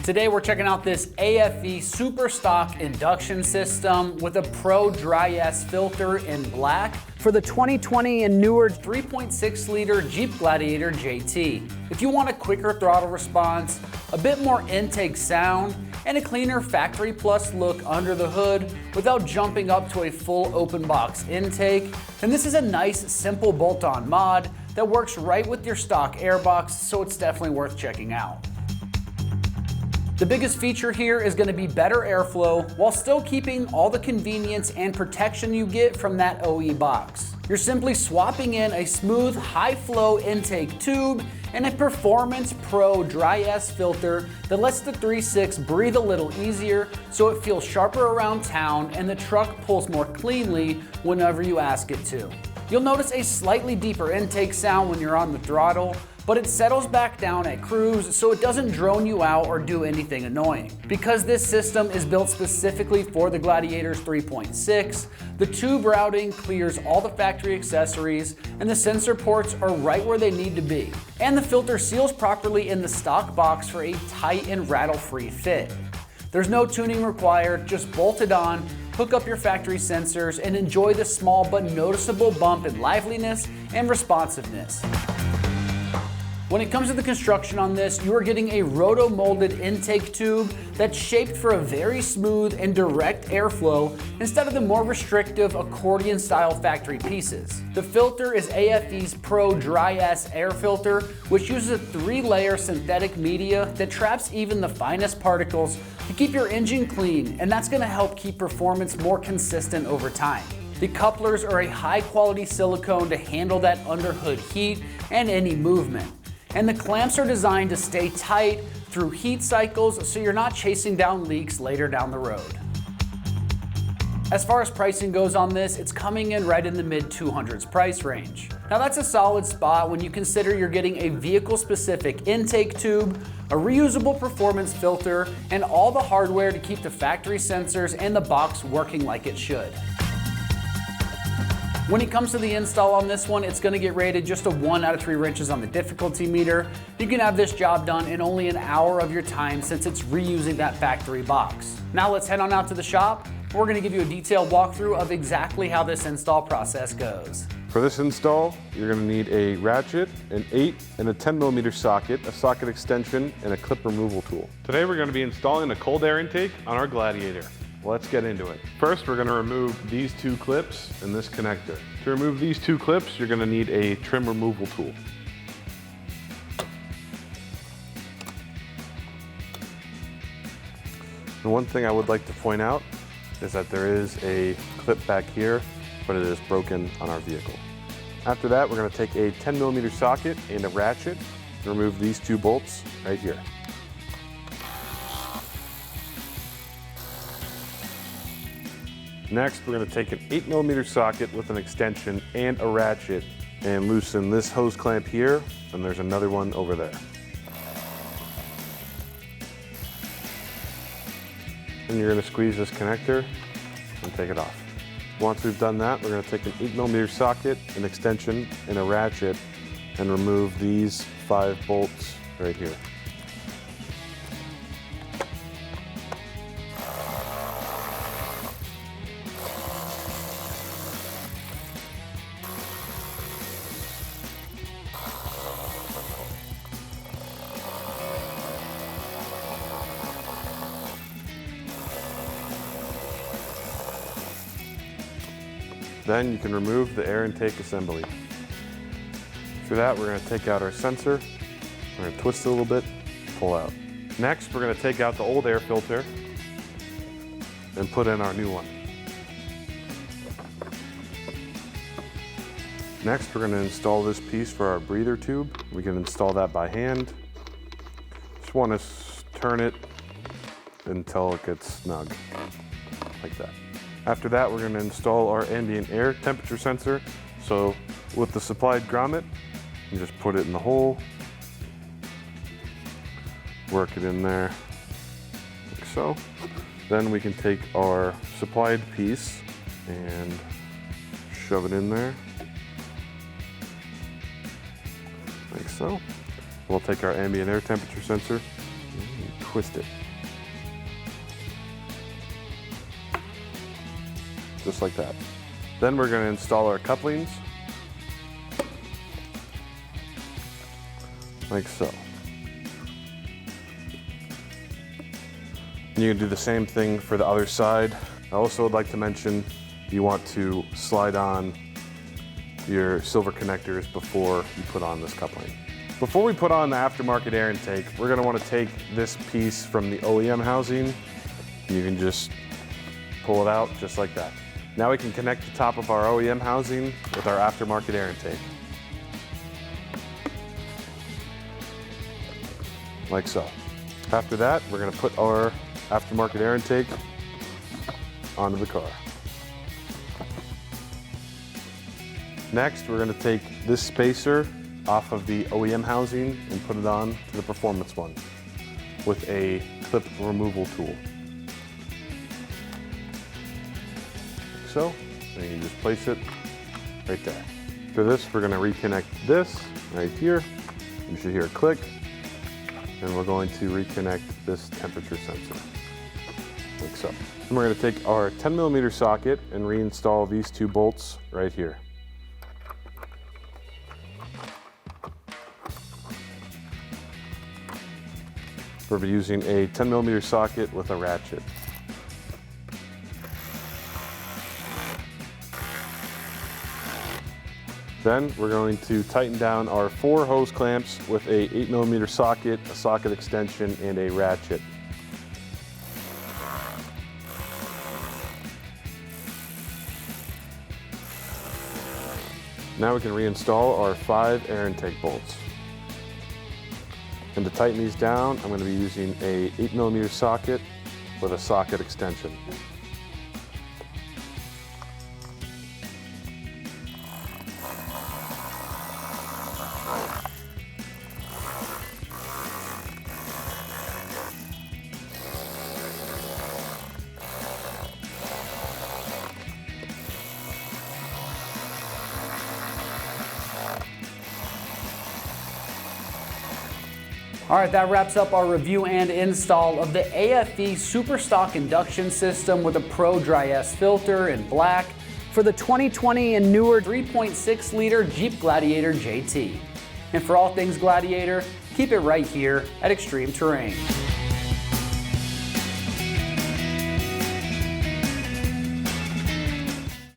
Today we're checking out this AFE super stock induction system with a Pro Dry S filter in black for the 2020 and newer 3.6 liter Jeep Gladiator JT. If you want a quicker throttle response, a bit more intake sound, and a cleaner Factory Plus look under the hood without jumping up to a full open box intake, then this is a nice simple bolt-on mod that works right with your stock airbox, so it's definitely worth checking out. The biggest feature here is going to be better airflow while still keeping all the convenience and protection you get from that OE box. You're simply swapping in a smooth, high-flow intake tube and a Performance Pro Dry S filter that lets the 3.6 breathe a little easier so it feels sharper around town and the truck pulls more cleanly whenever you ask it to. You'll notice a slightly deeper intake sound when you're on the throttle, but it settles back down at cruise so it doesn't drone you out or do anything annoying. Because this system is built specifically for the Gladiator's 3.6, the tube routing clears all the factory accessories and the sensor ports are right where they need to be. And the filter seals properly in the stock box for a tight and rattle-free fit. There's no tuning required, just bolt it on, hook up your factory sensors, and enjoy the small but noticeable bump in liveliness and responsiveness. When it comes to the construction on this, you are getting a roto-molded intake tube that's shaped for a very smooth and direct airflow instead of the more restrictive accordion-style factory pieces. The filter is AFE's Pro Dry S air filter, which uses a 3-layer synthetic media that traps even the finest particles to keep your engine clean, and that's going to help keep performance more consistent over time. The couplers are a high-quality silicone to handle that underhood heat and any movement. And the clamps are designed to stay tight through heat cycles so you're not chasing down leaks later down the road. As far as pricing goes on this, it's coming in right in the mid-200s price range. Now that's a solid spot when you consider you're getting a vehicle-specific intake tube, a reusable performance filter, and all the hardware to keep the factory sensors and the box working like it should. When it comes to the install on this one, it's going to get rated just a 1 out of 3 wrenches on the difficulty meter. You can have this job done in only an hour of your time since it's reusing that factory box. Now let's head on out to the shop. We're going to give you a detailed walkthrough of exactly how this install process goes. For this install, you're going to need a ratchet, an 8 and a 10mm socket, a socket extension, and a clip removal tool. Today we're going to be installing a cold air intake on our Gladiator. Let's get into it. First, we're going to remove these 2 clips and this connector. To remove these 2 clips, you're going to need a trim removal tool. And one thing I would like to point out is that there is a clip back here, but it is broken on our vehicle. After that, we're going to take a 10mm socket and a ratchet and remove these 2 bolts right here. Next, we're going to take an 8mm socket with an extension and a ratchet and loosen this hose clamp here, and there's another one over there. And you're going to squeeze this connector and take it off. Once we've done that, we're going to take an 8mm socket, an extension, and a ratchet and remove these 5 bolts right here. Then you can remove the air intake assembly. After that, we're going to take out our sensor, we're going to twist it a little bit, pull out. Next, we're going to take out the old air filter and put in our new one. Next, we're going to install this piece for our breather tube. We can install that by hand. Just want to turn it until it gets snug, like that. After that, we're going to install our ambient air temperature sensor. So with the supplied grommet, you just put it in the hole, work it in there, like so. Then we can take our supplied piece and shove it in there, like so. We'll take our ambient air temperature sensor and twist it. just like that. Then we're going to install our couplings, like so. And you can do the same thing for the other side. I also would like to mention you want to slide on your silver connectors before you put on this coupling. Before we put on the aftermarket air intake, we're going to want to take this piece from the OEM housing. You can just pull it out just like that. Now we can connect the top of our OEM housing with our aftermarket air intake. Like so. After that, we're going to put our aftermarket air intake onto the car. Next, we're going to take this spacer off of the OEM housing and put it on to the performance one with a clip removal tool. Like so, and you just place it right there. For this, we're going to reconnect this right here. You should hear a click. And we're going to reconnect this temperature sensor, like so. And we're going to take our 10mm socket and reinstall these two bolts right here. We're using a 10mm socket with a ratchet. Then we're going to tighten down our 4 hose clamps with a 8mm socket, a socket extension, and a ratchet. Now we can reinstall our 5 air intake bolts. And to tighten these down, I'm going to be using a 8mm socket with a socket extension. All right, that wraps up our review and install of the AFE Superstock Induction System with a Pro Dry S filter in black for the 2020 and newer 3.6 liter Jeep Gladiator JT. And for all things Gladiator, keep it right here at Extreme Terrain.